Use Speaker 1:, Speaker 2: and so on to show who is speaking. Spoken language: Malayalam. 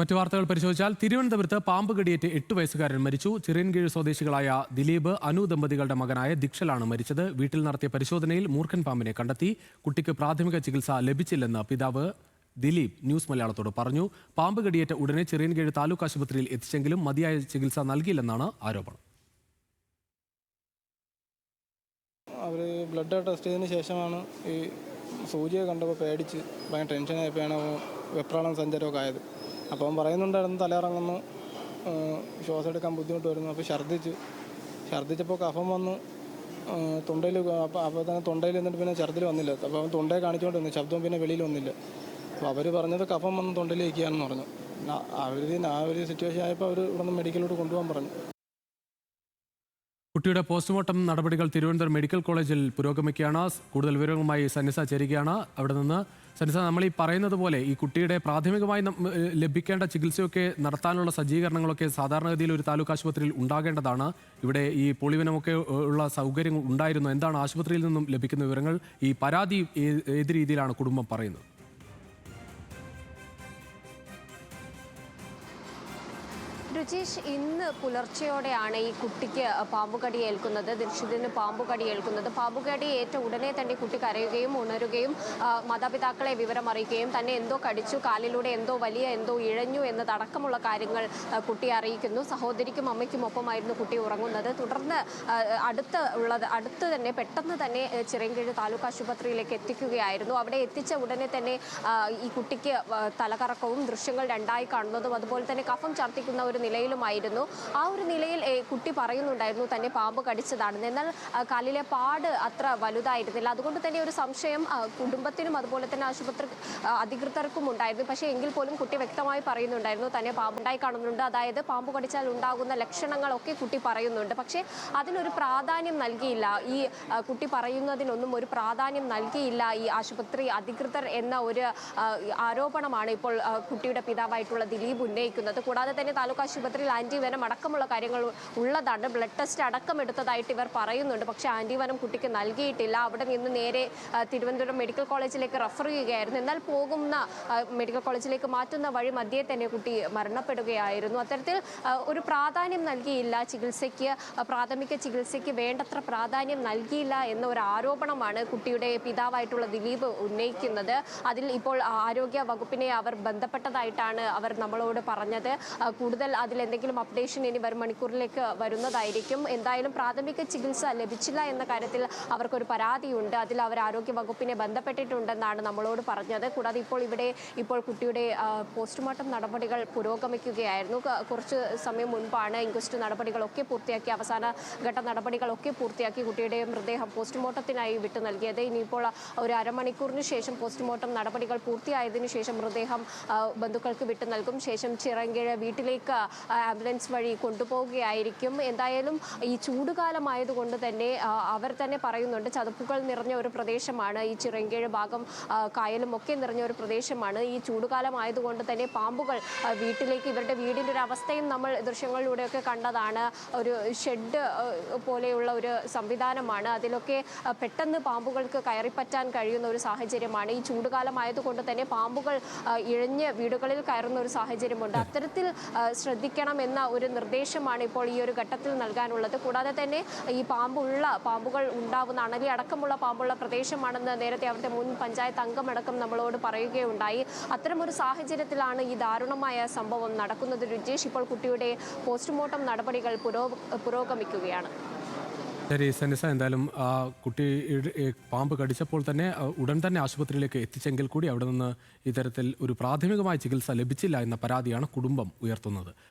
Speaker 1: മറ്റു വാർത്തകൾ പരിശോധിച്ചാൽ തിരുവനന്തപുരത്ത് പാമ്പ് കടിയേറ്റ് 8 വയസ്സുകാരൻ മരിച്ചു. ചിറയൻകീഴ് സ്വദേശികളായ ദിലീപ്, അനു ദമ്പതികളുടെ മകനായ ദിക്ഷലാണ് മരിച്ചത്. വീട്ടിൽ നടത്തിയ പരിശോധനയിൽ മൂർഖൻ പാമ്പിനെ കണ്ടെത്തി. കുട്ടിക്ക് പ്രാഥമിക ചികിത്സ ലഭിച്ചില്ലെന്ന് പിതാവ് ദിലീപ് ന്യൂസ് മലയാളത്തോട് പറഞ്ഞു. പാമ്പ് കടിയേറ്റ ഉടനെ ചിറയൻകീഴ് താലൂക്ക് ആശുപത്രിയിൽ എത്തിച്ചെങ്കിലും മതിയായ ചികിത്സ നൽകിയില്ലെന്നാണ് ആരോപണം.
Speaker 2: അവർ ബ്ലഡ് ടെസ്റ്റ് ചെയ്തതിന് ശേഷമാണ് ഈ സൂചിയെ കണ്ടപ്പോൾ പേടിച്ച് ഭയങ്കര ടെൻഷനായപ്പോഴാണ് വെപ്രാളം സഞ്ചാരമൊക്കെ ആയത്. അപ്പോൾ അവൻ പറയുന്നുണ്ടായിരുന്നു തലയിറങ്ങുന്നു, ശ്വാസം എടുക്കാൻ ബുദ്ധിമുട്ട് വരുന്നു. അപ്പോൾ ഛർദ്ദിച്ചപ്പോൾ കഫം വന്ന് തൊണ്ടയിൽ, അപ്പോൾ തന്നെ തൊണ്ടയിൽ നിന്നിട്ട് പിന്നെ ഛർദ്ദിൽ വന്നില്ല. അപ്പോൾ അവൻ തൊണ്ടയെ കാണിച്ചുകൊണ്ട് വന്നു, ശബ്ദവും പിന്നെ വെളിയിൽ വന്നില്ല. അപ്പോൾ അവർ പറഞ്ഞത് കഫം വന്ന് തൊണ്ടയിൽ ഇരിക്കുകയാണെന്ന് പറഞ്ഞു. ആ ഒരു സിറ്റുവേഷൻ ആയപ്പോൾ അവർ ഇവിടെ നിന്ന് മെഡിക്കലോട്ട് കൊണ്ടുപോകാൻ പറഞ്ഞു.
Speaker 1: കുട്ടിയുടെ പോസ്റ്റ്മോർട്ടം നടപടികൾ തിരുവനന്തപുരം മെഡിക്കൽ കോളേജിൽ പുരോഗമിക്കുകയാണ്. കൂടുതൽ വിവരങ്ങളുമായി സന്നിസ ചേരുകയാണ്. അവിടെ നിന്ന് സന്നിസ, നമ്മൾ ഈ പറയുന്നത് പോലെ ഈ കുട്ടിയുടെ പ്രാഥമികമായി ലഭിക്കേണ്ട ചികിത്സയൊക്കെ നടത്താനുള്ള സജ്ജീകരണങ്ങളൊക്കെ സാധാരണഗതിയിൽ ഒരു താലൂക്ക് ആശുപത്രിയിൽ ഉണ്ടാകേണ്ടതാണ്. ഇവിടെ ഈ പൊളിവിനമൊക്കെ ഉള്ള സൗകര്യങ്ങൾ ഉണ്ടായിരുന്നു. എന്താണ് ആശുപത്രിയിൽ നിന്നും ലഭിക്കുന്ന വിവരങ്ങൾ? ഈ പരാതി ഏത് രീതിയിലാണ് കുടുംബം പറയുന്നത്?
Speaker 3: രുചീഷ്, ഇന്ന് പുലർച്ചെയോടെയാണ് ഈ കുട്ടിക്ക് പാമ്പുകടി ഏൽക്കുന്നത്. ദീക്ഷിതിന് പാമ്പുകടി ഏൽക്കുന്നത്. പാമ്പുകടി ഏറ്റ ഉടനെ തന്നെ കുട്ടി കരയുകയും ഉണരുകയും മാതാപിതാക്കളെ വിവരം അറിയിക്കുകയും തന്നെ എന്തോ കടിച്ചു, കാലിലൂടെ എന്തോ ഇഴഞ്ഞു എന്നതടക്കമുള്ള കാര്യങ്ങൾ കുട്ടിയെ അറിയിക്കുന്നു. സഹോദരിക്കും അമ്മയ്ക്കും ഒപ്പമായിരുന്നു കുട്ടി ഉറങ്ങുന്നത്. തുടർന്ന് അടുത്ത് തന്നെ പെട്ടെന്ന് തന്നെ ചിറയൻകീഴ് താലൂക്ക് ആശുപത്രിയിലേക്ക് എത്തിക്കുകയായിരുന്നു. അവിടെ എത്തിച്ച ഉടനെ തന്നെ ഈ കുട്ടിക്ക് തലകറക്കവും ദൃശ്യങ്ങൾ രണ്ടായി കാണുന്നതും അതുപോലെ തന്നെ കഫം ഛർദ്ദിക്കുന്ന ഒരു നിലയിലുമായിരുന്നു. ആ ഒരു നിലയിൽ കുട്ടി പറയുന്നുണ്ടായിരുന്നു തന്നെ പാമ്പ് കടിച്ചതാണെന്ന്. എന്നാൽ കാലിലെ പാട് അത്ര വലുതായിരുന്നില്ല. അതുകൊണ്ട് തന്നെ ഒരു സംശയം കുടുംബത്തിനും അതുപോലെ തന്നെ ആശുപത്രി അധികൃതർക്കും ഉണ്ടായിരുന്നു. പക്ഷേ എങ്കിൽ പോലും കുട്ടി വ്യക്തമായി പറയുന്നുണ്ടായിരുന്നു തന്നെ പാമ്പുണ്ടായി കാണുന്നുണ്ട്, അതായത് പാമ്പ് കടിച്ചാൽ ഉണ്ടാകുന്ന ലക്ഷണങ്ങളൊക്കെ കുട്ടി പറയുന്നുണ്ട്. പക്ഷേ അതിനൊരു പ്രാധാന്യം നൽകിയില്ല. ഈ കുട്ടി പറയുന്നതിനൊന്നും ഒരു പ്രാധാന്യം നൽകിയില്ല ഈ ആശുപത്രി അധികൃതർ എന്ന ഒരു ആരോപണമാണ് ഇപ്പോൾ കുട്ടിയുടെ പിതാവായിട്ടുള്ള ദിലീപ് ഉന്നയിക്കുന്നത്. കൂടാതെ തന്നെ താലൂക്ക് ആശുപത്രിയിൽ ആന്റിവെനം അടക്കമുള്ള കാര്യങ്ങൾ ഉള്ളതാണ്. ബ്ലഡ് ടെസ്റ്റ് അടക്കം എടുത്തതായിട്ട് ഇവർ പറയുന്നുണ്ട്. പക്ഷേ ആന്റിവെനം കുട്ടിക്ക് നൽകിയിട്ടില്ല. അവിടെ നിന്ന് നേരെ തിരുവനന്തപുരം മെഡിക്കൽ കോളേജിലേക്ക് റെഫർ ചെയ്യുകയായിരുന്നു. എന്നാൽ പോകുന്ന മെഡിക്കൽ കോളേജിലേക്ക് മാറ്റുന്ന വഴി മധ്യേ തന്നെ കുട്ടി മരണപ്പെടുകയായിരുന്നു. അത്തരത്തിൽ ഒരു പ്രാധാന്യം നൽകിയില്ല ചികിത്സയ്ക്ക്, പ്രാഥമിക ചികിത്സയ്ക്ക് വേണ്ടത്ര പ്രാധാന്യം നൽകിയില്ല എന്ന ഒരു ആരോപണമാണ് കുട്ടിയുടെ പിതാവായിട്ടുള്ള ദിലീപ് ഉന്നയിക്കുന്നത്. അതിൽ ഇപ്പോൾ ആരോഗ്യ വകുപ്പിനെ അവർ ബന്ധപ്പെട്ടതായിട്ടാണ് അവർ നമ്മളോട് പറഞ്ഞത്. കൂടുതൽ അതിലെന്തെങ്കിലും അപ്ഡേഷൻ ഇനി വരും മണിക്കൂറിലേക്ക് വരുന്നതായിരിക്കും. എന്തായാലും പ്രാഥമിക ചികിത്സ ലഭിച്ചില്ല എന്ന കാര്യത്തിൽ അവർക്കൊരു പരാതിയുണ്ട്. അതിൽ അവർ ആരോഗ്യ വകുപ്പിനെ ബന്ധപ്പെട്ടിട്ടുണ്ടെന്നാണ് നമ്മളോട് പറഞ്ഞത്. കൂടാതെ ഇപ്പോൾ കുട്ടിയുടെ പോസ്റ്റ്മോർട്ടം നടപടികൾ പുരോഗമിക്കുകയായിരുന്നു. കുറച്ച് സമയം മുൻപാണ് ഇൻക്വസ്റ്റ് നടപടികളൊക്കെ പൂർത്തിയാക്കി, അവസാന ഘട്ട നടപടികളൊക്കെ പൂർത്തിയാക്കി കുട്ടിയുടെ മൃതദേഹം പോസ്റ്റ്മോർട്ടത്തിനായി വിട്ടു നൽകിയത്. ഇനിയിപ്പോൾ ഒരു അരമണിക്കൂറിന് ശേഷം പോസ്റ്റ്മോർട്ടം നടപടികൾ പൂർത്തിയായതിനു ശേഷം മൃതദേഹം ബന്ധുക്കൾക്ക് വിട്ടു നൽകും. ശേഷം ചിറയൻകീഴ് വീട്ടിലേക്ക് ആംബുലൻസ് വഴി കൊണ്ടുപോവുകയായിരിക്കും. എന്തായാലും ഈ ചൂടുകാലമായതുകൊണ്ട് തന്നെ അവർ തന്നെ പറയുന്നുണ്ട്, ചതുപ്പുകൾ നിറഞ്ഞ ഒരു പ്രദേശമാണ് ഈ ചിറയൻകീഴ് ഭാഗം, കായലും ഒക്കെ നിറഞ്ഞ ഒരു പ്രദേശമാണ്. ഈ ചൂടുകാലമായതുകൊണ്ട് തന്നെ പാമ്പുകൾ വീട്ടിലേക്ക്, ഇവരുടെ വീടിൻ്റെ ഒരു അവസ്ഥയും നമ്മൾ ദൃശ്യങ്ങളിലൂടെയൊക്കെ കണ്ടതാണ്. ഒരു ഷെഡ് പോലെയുള്ള ഒരു സംവിധാനമാണ്. അതിലൊക്കെ പെട്ടെന്ന് പാമ്പുകൾക്ക് കയറിപ്പറ്റാൻ കഴിയുന്ന ഒരു സാഹചര്യമാണ്. ഈ ചൂടുകാലമായതുകൊണ്ട് തന്നെ പാമ്പുകൾ ഇഴഞ്ഞ് വീടുകളിൽ കയറുന്ന ഒരു സാഹചര്യമുണ്ട്. അത്തരത്തിൽ ശ്രദ്ധിക്കണം എന്ന ഒരു നിർദ്ദേശമാണ് ഇപ്പോൾ ഈ ഒരു ഘട്ടത്തിൽ നൽകാനുള്ളത്. കൂടാതെ തന്നെ ഈ പാമ്പുകൾ ഉണ്ടാവുന്ന അണലി അടക്കമുള്ള പാമ്പുള്ള പ്രദേശമാണെന്ന് നേരത്തെ അവിടുത്തെ മുൻ പഞ്ചായത്ത് അംഗമടക്കം നമ്മളോട് പറയുകയുണ്ടായി. അത്തരമൊരു സാഹചര്യത്തിലാണ് ഈ ദാരുണമായ സംഭവം നടക്കുന്നത്. രുചീഷ്, ഇപ്പോൾ കുട്ടിയുടെ പോസ്റ്റ്മോർട്ടം നടപടികൾ പുരോഗമിക്കുകയാണ്.
Speaker 1: ശരി സന്നിസ, എന്തായാലും കുട്ടി പാമ്പ് കടിച്ചപ്പോൾ തന്നെ ഉടൻ തന്നെ ആശുപത്രിയിലേക്ക് എത്തിച്ചെങ്കിൽ കൂടി അവിടെ നിന്ന് ഇത്തരത്തിൽ ഒരു പ്രാഥമികമായ ചികിത്സ ലഭിച്ചില്ല എന്ന പരാതിയാണ് കുടുംബം ഉയർത്തുന്നത്.